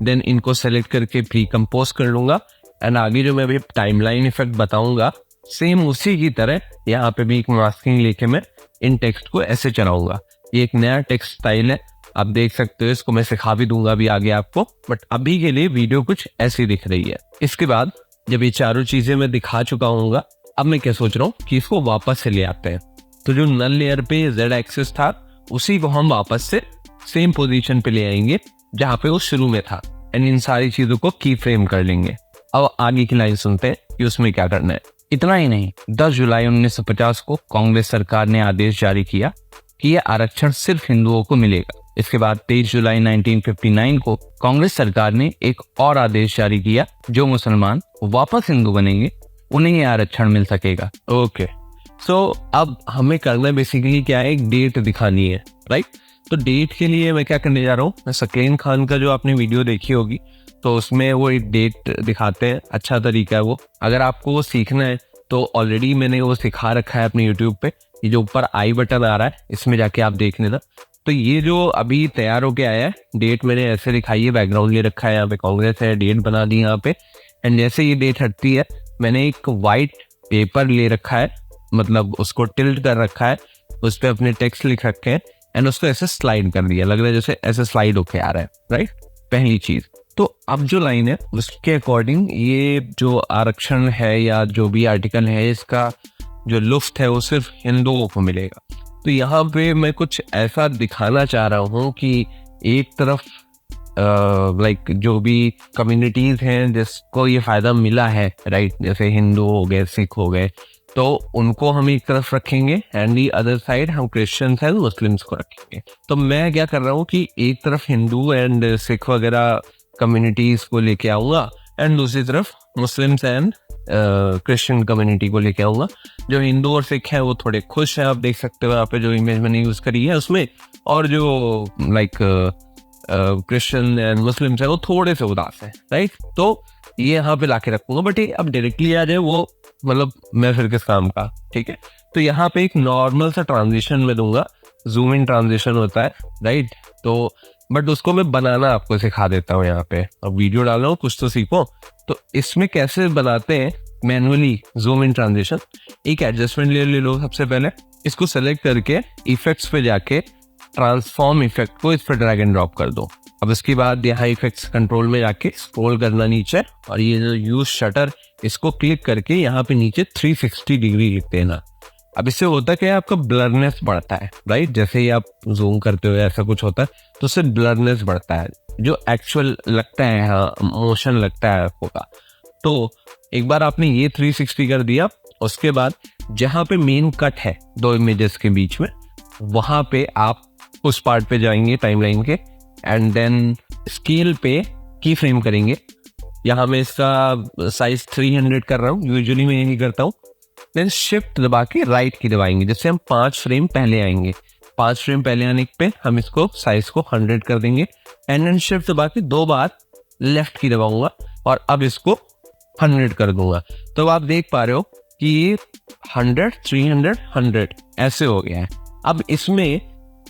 देन इनको सेलेक्ट करके प्री कंपोज कर लूंगा। एंड आगे जो मैं अभी टाइमलाइन इफेक्ट बताऊंगा, सेम उसी की तरह यहाँ पे भी एक मास्किंग लेके मैं इन टेक्स्ट को ऐसे चलाऊंगा। ये एक नया टेक्स्ट स्टाइल है, आप देख सकते हो, इसको मैं सिखा भी दूंगा अभी आगे आपको, बट अभी के लिए वीडियो कुछ ऐसी दिख रही है। इसके बाद जब ये चारों चीजें मैं दिखा चुका हूँ, अब मैं क्या सोच रहा हूँ कि इसको वापस से ले आते हैं। तो जो नल लेयर पे Z एक्सिस था उसी को हम वापस से सेम पोजीशन पे ले आएंगे जहाँ पे वो शुरू में था, एंड इन सारी चीजों को की फ्रेम कर लेंगे। अब आगे की लाइन सुनते हैं कि उसमें क्या करना है। इतना ही नहीं, 10 जुलाई 1950 को कांग्रेस सरकार ने आदेश जारी किया कि यह आरक्षण सिर्फ हिंदुओं को मिलेगा। इसके बाद 23 जुलाई 1959 को कांग्रेस सरकार ने एक और आदेश जारी किया, जो मुसलमान वापस हिंदू बनेंगे उन्हें यह आरक्षण मिल सकेगा। ओके, सो अब हमें करना बेसिकली क्या है, एक डेट दिखानी है, राइट। तो डेट के लिए मैं क्या करने जा रहा हूँ, मैं शकील खान का जो आपने वीडियो देखी होगी तो उसमें वो एक डेट दिखाते हैं, अच्छा तरीका है वो। अगर आपको वो सीखना है तो ऑलरेडी मैंने वो सिखा रखा है अपने यूट्यूब पे, ये जो ऊपर आई बटन आ रहा है इसमें जाके आप देख लेना। तो ये जो अभी तैयार होके आया है डेट, मैंने ऐसे दिखाई है, बैकग्राउंड ये रखा है, यहाँ पे कांग्रेस है, डेट बना दी यहाँ पे। एंड जैसे ये डेट हटती है, मैंने एक वाइट पेपर ले रखा है, मतलब उसको टिल्ट कर रखा है, उस पर अपने टेक्स्ट लिख रखे हैं एंड उसको ऐसे स्लाइड कर दिया, लग रहा है जैसे ऐसे स्लाइड होके आ रहा है, राइट। पहली चीज। तो अब जो लाइन है उसके अकॉर्डिंग ये जो आरक्षण है या जो भी आर्टिकल है, इसका जो लुफ्त है वो सिर्फ हिंदुओं को मिलेगा। तो यहाँ पे मैं कुछ ऐसा दिखाना चाह रहा हूँ कि एक तरफ लाइक जो भी कम्युनिटीज हैं जिसको ये फायदा मिला है, राइट, जैसे हिंदू हो गए, सिख हो गए, तो उनको हम एक तरफ रखेंगे एंड दी अदर साइड हम क्रिश्चियंस एंड मुस्लिम्स को रखेंगे। तो मैं क्या कर रहा हूँ कि एक तरफ हिंदू एंड सिख वगैरह कम्युनिटीज को लेके आऊँगा एंड दूसरी तरफ मुस्लिम्स एंड क्रिश्चियन कम्युनिटी को लेके आऊँगा। जो हिंदू और सिख है वो थोड़े खुश हैं, आप देख सकते हो यहाँ पे जो इमेज मैंने यूज़ करी है उसमें, और जो लाइक क्रिश्चियन एंड मुस्लिम्स है वो थोड़े से उदास है, राइट। तो ये यहाँ पे लाके रखूंगा, बट ये अब डायरेक्टली आ जाए वो मतलब मैं फिर किस काम का, ठीक है। तो यहाँ पे एक नॉर्मल सा ट्रांजिशन में दूंगा, जूम इन ट्रांजिशन होता है, राइट। तो बट उसको मैं बनाना आपको सिखा देता हूँ यहाँ पे। अब वीडियो डाल रहा हूँ, कुछ तो सीखो। तो इसमें कैसे बनाते हैं मैनुअली जूम इन ट्रांजिशन, एक एडजस्टमेंट लेयर ले लो सबसे पहले, इसको सेलेक्ट करके इफेक्ट्स पे जाके ट्रांसफॉर्म इफेक्ट को इस पर ड्रैग एंड ड्रॉप कर दो। अब इसके बाद यहाँ इफेक्ट्स कंट्रोल में जाके स्क्रॉल करना नीचे, और ये जो यूज शटर इसको क्लिक करके यहाँ पे नीचे 360 डिग्री लिख देना। अब इससे होता क्या है, आपका ब्लरनेस बढ़ता है, राइट। जैसे ही आप जूम करते हो ऐसा कुछ होता है तो उससे ब्लरनेस बढ़ता है, जो एक्चुअल लगता है, हाँ मोशन लगता है आपको का। तो एक बार आपने ये 360 कर दिया, उसके बाद जहाँ पे मेन कट है दो इमेजेस के बीच में, वहां पे आप उस पार्ट पे जाएंगे टाइमलाइन के, एंड देन स्केल पे की फ्रेम करेंगे। यहाँ मैं इसका साइज 300 कर रहा हूँ, यूजुअली मैं यही करता हूँ। देन शिफ्ट दबा के राइट की दबाएंगे, जिससे हम 5 फ्रेम पहले आएंगे। 5 फ्रेम पहले आने पे हम इसको साइज को 100 कर देंगे, एंड देन शिफ्ट दबा के 2 बार लेफ्ट की दबाऊंगा और अब इसको 100 कर दूंगा। तो आप देख पा रहे हो कि ये 100, 300, 100 ऐसे हो गया है। अब इसमें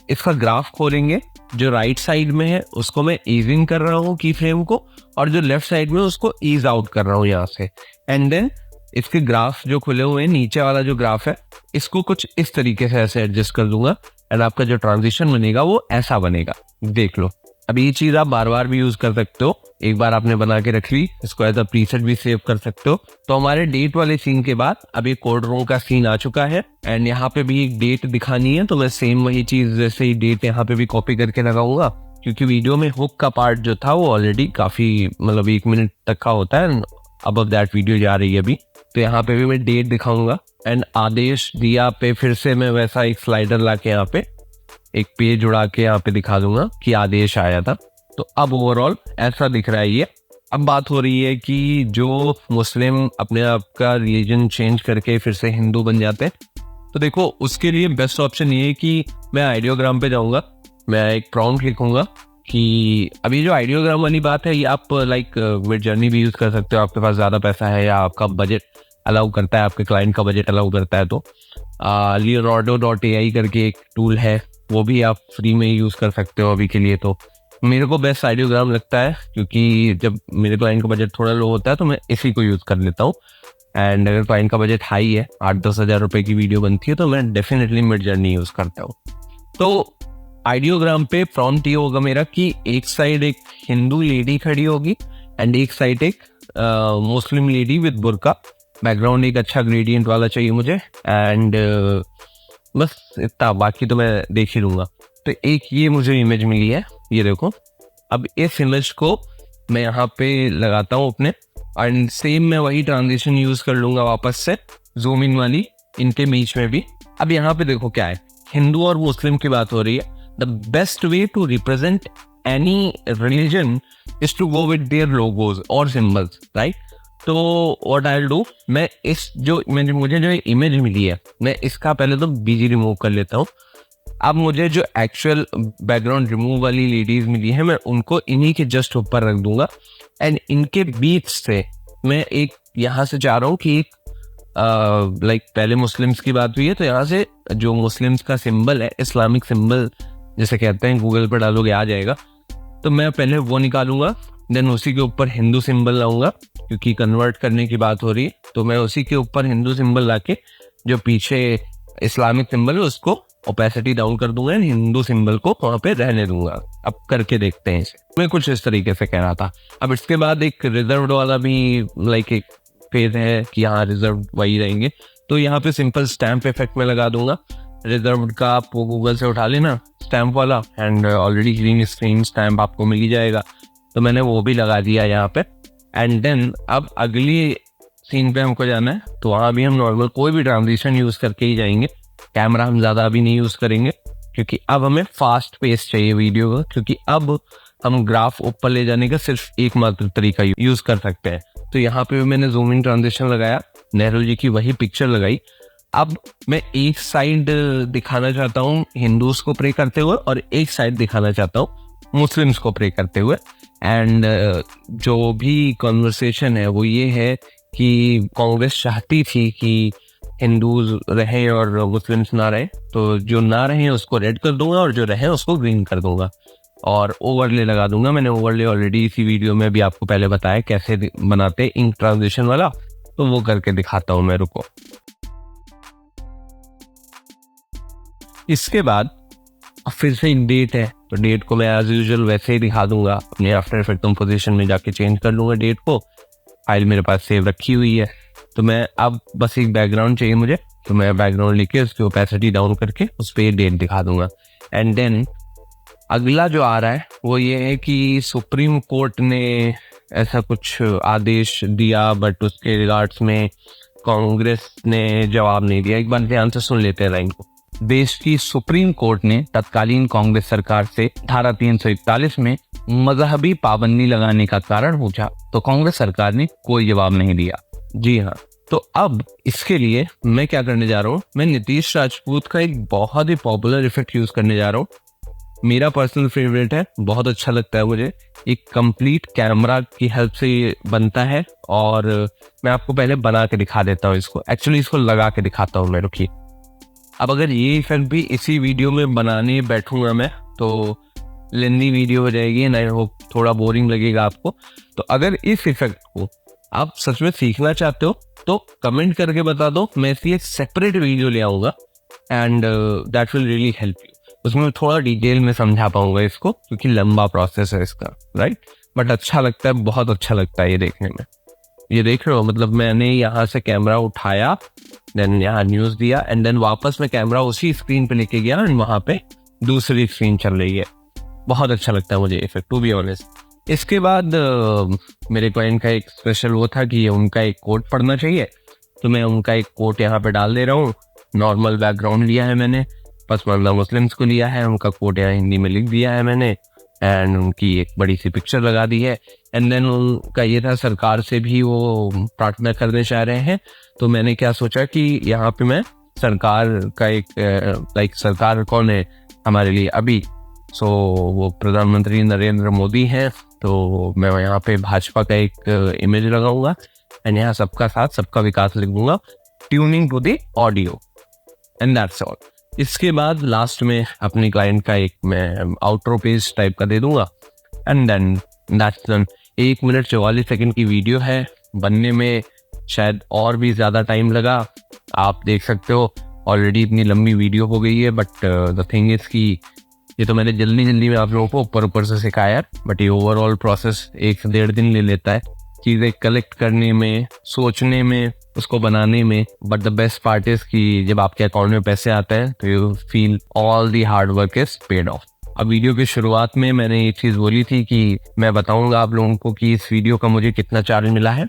इसका ग्राफ खोलेंगे, जो राइट साइड में है उसको मैं ईज इन कर रहा हूँ की फ्रेम को, और जो लेफ्ट साइड में उसको ईज आउट कर रहा हूँ यहाँ से। एंड देन इसके ग्राफ जो खुले हुए हैं, नीचे वाला जो ग्राफ है, इसको कुछ इस तरीके से ऐसे एडजस्ट कर दूंगा, एंड आपका जो ट्रांजिशन बनेगा वो ऐसा बनेगा, देख लो। अब ये चीज आप बार बार भी यूज कर सकते हो, एक बार आपने बना के रख ली, इसको एज अ प्रीसेट भी सेव कर सकते हो। तो हमारे डेट वाले सीन के बाद अब ये कोड रूम का सीन आ चुका है, एंड यहाँ पे भी एक डेट दिखानी है, तो मैं सेम वही चीज जैसे ही डेट यहाँ पे भी कॉपी करके लगाऊंगा, क्योंकि वीडियो में हुक का पार्ट जो था वो ऑलरेडी काफी मतलब 1 मिनट तक का होता है, अब दैट वीडियो जा रही है अभी। तो यहाँ पे भी मैं डेट दिखाऊंगा, एंड आदेश दिया पे फिर से मैं वैसा एक स्लाइडर ला के यहाँ पे एक पेज उड़ा के यहाँ पे दिखा दूंगा कि आदेश आया था। तो अब ओवरऑल ऐसा दिख रहा है ये। अब बात हो रही है कि जो मुस्लिम अपने आप का रिलीजन चेंज करके फिर से हिंदू बन जाते हैं, तो देखो उसके लिए बेस्ट ऑप्शन ये है कि मैं आइडियोग्राम पे जाऊंगा, मैं एक प्रॉम्प्ट लिखूंगा कि अभी जो आइडियोग्राम वाली बात है ये आप लाइक मिड जर्नी भी यूज कर सकते हो, आपके पास ज्यादा पैसा है या आपका बजट अलाउ करता है, आपके क्लाइंट का बजट अलाउ करता है। तो leonardo.ai करके एक टूल है, वो भी आप फ्री में यूज कर सकते हो अभी के लिए। तो मेरे को बेस्ट आइडियोग्राम लगता है, क्योंकि जब मेरे क्लाइंट का बजट थोड़ा लो होता है तो मैं इसी को यूज कर लेता हूँ। एंड अगर क्लाइंट का बजट हाई है, 8-10 हज़ार रुपए की वीडियो बनती है, तो मैं डेफिनेटली मिड जर्नी यूज करता हूँ। तो आइडियोग्राम पे प्रॉम्प्ट ये होगा मेरा कि एक साइड एक हिंदू लेडी खड़ी होगी एंड एक साइड एक मुस्लिम लेडी विद बुर्का, बैकग्राउंड एक अच्छा ग्रेडियंट वाला चाहिए मुझे, एंड बस इतना, बाकी तो मैं देख ही लूंगा। तो एक ये मुझे इमेज मिली है, ये देखो, अब इस इमेज को मैं यहाँ पे लगाता हूँ अपने, एंड सेम मैं वही ट्रांजिशन यूज कर लूंगा वापस से जूम इन वाली, इनके बीच में भी। अब यहाँ पे देखो क्या है, हिंदू और मुस्लिम की बात हो रही है। The best way to represent any religion is to go with their logos और सिंबल्स, राइट। तो व्हाट आई विल डू, मैं इस जो मुझे जो इमेज मिली है, मैं इसका पहले तो बीजी रिमूव कर लेता हूँ। अब मुझे जो एक्चुअल बैकग्राउंड रिमूव वाली लेडीज मिली है, मैं उनको इन्हीं के जस्ट ऊपर रख दूंगा, एंड इनके बीच से मैं एक यहाँ से चाह रहा हूँ कि एक लाइक पहले मुस्लिम्स की बात हुई है, तो यहाँ से जो मुस्लिम्स का सिंबल है, इस्लामिक सिंबल जैसे कहते हैं, गूगल पर डालोगे आ जाएगा, तो मैं पहले वो निकालूंगा, देन उसी के ऊपर हिंदू सिंबल लाऊंगा, क्योंकि कन्वर्ट करने की बात हो रही है, तो मैं उसी के ऊपर हिंदू सिंबल लाके जो पीछे इस्लामिक सिंबल है उसको ओपेसिटी डाउन कर दूंगा, हिंदू सिंबल को वहां पे रहने दूंगा। अब करके देखते हैं इसे, मैं कुछ इस तरीके से कह रहा था। अब इसके बाद एक रिजर्व्ड वाला भी लाइक एक फेज है कि यहाँ रिजर्व वही रहेंगे, तो यहाँ पे सिंपल स्टैम्प इफेक्ट में लगा दूंगा। रिजर्व्ड का आप वो गूगल से उठा लेना स्टैम्प वाला, and already green screen stamp आपको मिल ही जाएगा, तो मैंने वो भी लगा दिया यहाँ पे। एंड देन अब अगली सीन पे हमको जाना है, तो वहाँ भी हम नॉर्मल कोई भी ट्रांजिशन यूज करके ही जाएंगे। कैमरा हम ज़्यादा अभी नहीं यूज करेंगे, क्योंकि अब हमें फास्ट पेस चाहिए वीडियो का, क्योंकि अब हम ग्राफ ऊपर ले जाने का सिर्फ एकमात्र तरीका यूज कर सकते हैं। तो यहाँ पे मैंने जूम इन ट्रांजिशन लगाया, नेहरू जी की वही पिक्चर लगाई। अब मैं एक साइड दिखाना चाहता हूँ हिंदूज को प्रे करते हुए, और एक साइड दिखाना चाहता हूँ मुस्लिम्स को प्रे करते हुए। एंड जो भी कॉन्वर्सेशन है वो ये है कि कांग्रेस चाहती थी कि हिंदूज रहें और मुस्लिम्स ना रहें, तो जो ना रहें उसको रेड कर दूंगा और जो रहें उसको ग्रीन कर दूंगा, और ओवरले लगा दूंगा। मैंने ओवरले ऑलरेडी इसी वीडियो में भी आपको पहले बताया कैसे बनाते हैं इंक ट्रांजिशन वाला, तो वो करके दिखाता हूँ मैं, रुको। इसके बाद फिर से एक डेट है, तो डेट को मैं एज यूजुअल वैसे ही दिखा दूंगा, अपने आफ्टर इफेक्ट कंपोजिशन में जाके चेंज कर लूंगा डेट को। फाइल मेरे पास सेव रखी हुई है, तो मैं अब बस एक बैकग्राउंड चाहिए मुझे, तो मैं बैकग्राउंड लेके उसकी ओपेसिटी डाउन करके उस पर डेट दिखा दूंगा। एंड देन अगला जो आ रहा है वो ये है कि सुप्रीम कोर्ट ने ऐसा कुछ आदेश दिया, बट उसके रिगार्ड्स में कांग्रेस ने जवाब नहीं दिया। एक बार ध्यान से सुन लेते हैं लाइन को। देश की सुप्रीम कोर्ट ने तत्कालीन कांग्रेस सरकार से धारा 341 में मजहबी पाबंदी लगाने का कारण पूछा, तो कांग्रेस सरकार ने कोई जवाब नहीं दिया। जी हाँ, तो अब इसके लिए मैं क्या करने जा रहा हूँ, मैं नीतीश राजपूत का एक बहुत ही पॉपुलर इफेक्ट यूज करने जा रहा हूँ। मेरा पर्सनल फेवरेट है, बहुत अच्छा लगता है मुझे। एक कंप्लीट कैमरा की हेल्प से ये बनता है, और मैं आपको पहले बना के दिखा देता हूँ इसको, एक्चुअली इसको लगा के दिखाता हूँ मैं, रुकिए। अब अगर ये इफेक्ट भी इसी वीडियो में बनाने बैठूंगा मैं, तो लेंदी वीडियो हो जाएगी, नहीं हो थोड़ा बोरिंग लगेगा आपको। तो अगर इस इफेक्ट को आप सच में सीखना चाहते हो तो कमेंट करके बता दो, मैं इसकी एक सेपरेट वीडियो ले आऊंगा, and that will really help you. उसमें थोड़ा डिटेल में समझा पाऊंगा इसको, क्योंकि लंबा प्रोसेस है इसका, राइट। बट अच्छा लगता है, बहुत अच्छा लगता है ये देखने में। ये देख रहे हो, मतलब मैंने यहाँ से कैमरा उठाया, देन यहाँ न्यूज दिया, एंड देन वापस मैं कैमरा उसी स्क्रीन पे लेके गया, एंड वहाँ पे दूसरी स्क्रीन चल रही है। बहुत अच्छा लगता है मुझे इफेक्ट, टू बी ऑनेस्ट। इसके बाद मेरे क्लाइंट का एक स्पेशल वो था कि उनका एक कोट पढ़ना चाहिए, तो मैं उनका एक कोट यहाँ पे डाल दे रहा हूँ। नॉर्मल बैकग्राउंड लिया है मैंने, पसमानदा मुस्लिम्स को लिया है, उनका कोट यहाँ हिंदी में लिख दिया है मैंने, एंड उनकी एक बड़ी सी पिक्चर लगा दी है। एंड देन उनका ये था, सरकार से भी वो प्रार्थना करने चाह रहे हैं, तो मैंने क्या सोचा कि यहाँ पे मैं सरकार का एक लाइक सरकार कौन है हमारे लिए अभी, सो वो प्रधानमंत्री नरेंद्र मोदी हैं, तो मैं यहाँ पे भाजपा का एक इमेज लगाऊंगा, एंड यहाँ सबका साथ सबका विकास लिख दूंगा, tuning to the audio, and that's all. इसके बाद लास्ट में अपनी क्लाइंट का एक मैं आउटरो पेज टाइप का दे दूंगा, and then that's done. 1 minute 44 second की वीडियो है, बनने में शायद और भी ज़्यादा टाइम लगा, आप देख सकते हो ऑलरेडी इतनी लंबी वीडियो हो गई है। बट द थिंग इज कि ये तो मैंने जल्दी में आप लोगों को ऊपर से सिखाया, बट ये ओवरऑल प्रोसेस 1 से 1.5 दिन ले लेता है, चीज़ें कलेक्ट करने में, सोचने में, उसको बनाने में। But the best part is कि जब आपके अकाउंट में पैसे आते हैं तो you feel all the hard work is paid of. अब वीडियो की शुरुआत में मैंने ये चीज बोली थी कि मैं बताऊंगा आप लोगों को कि इस वीडियो का मुझे कितना चार्ज मिला है।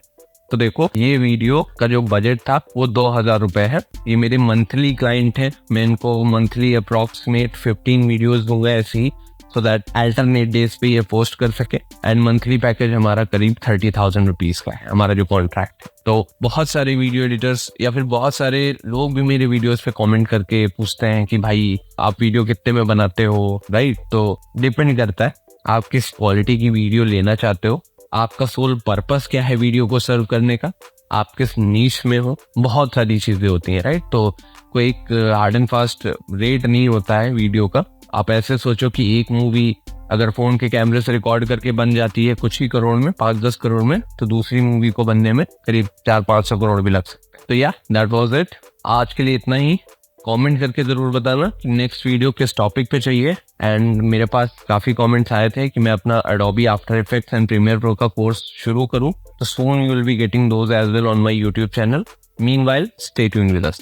तो देखो, ये वीडियो का जो बजट था वो 2000 रुपए है। ये मेरे मंथली क्लाइंट है, मैं इनको मंथली अप्रोक्सीमेट 15 वीडियोस दूंगा ऐसे ही, सो दैट अल्टरनेट डेज पे ये पोस्ट कर सके। एंड मंथली पैकेज हमारा करीब 30,000 रुपीज का है, हमारा जो कॉन्ट्रैक्ट है। तो बहुत सारे वीडियो एडिटर्स या फिर बहुत सारे लोग भी मेरे वीडियोस पे कमेंट करके पूछते हैं कि भाई आप वीडियो कितने में बनाते हो, राइट? तो डिपेंड करता है आप किस क्वालिटी की वीडियो लेना चाहते हो, आपका सोल पर्पस क्या है वीडियो को सर्व करने का, आप किस नीश में हो, बहुत सारी चीजें होती हैं, राइट? तो कोई एक हार्ड एंड फास्ट रेट नहीं होता है वीडियो का। आप ऐसे सोचो कि एक मूवी अगर फोन के कैमरे से रिकॉर्ड करके बन जाती है कुछ ही करोड़ में, 5-10 करोड़ में, तो दूसरी मूवी को बनने में करीब 400-500 करोड़ भी लग सकते हैं। तो या दैट वाज इट, आज के लिए इतना ही। कमेंट करके जरूर बताना कि नेक्स्ट वीडियो किस टॉपिक पे चाहिए। एंड मेरे पास काफी कमेंट्स आए थे कि मैं अपना Adobe After Effects and Premiere Pro का कोर्स शुरू करूं, तो soon you will be getting those as well on my YouTube channel. Meanwhile, stay tuned with us.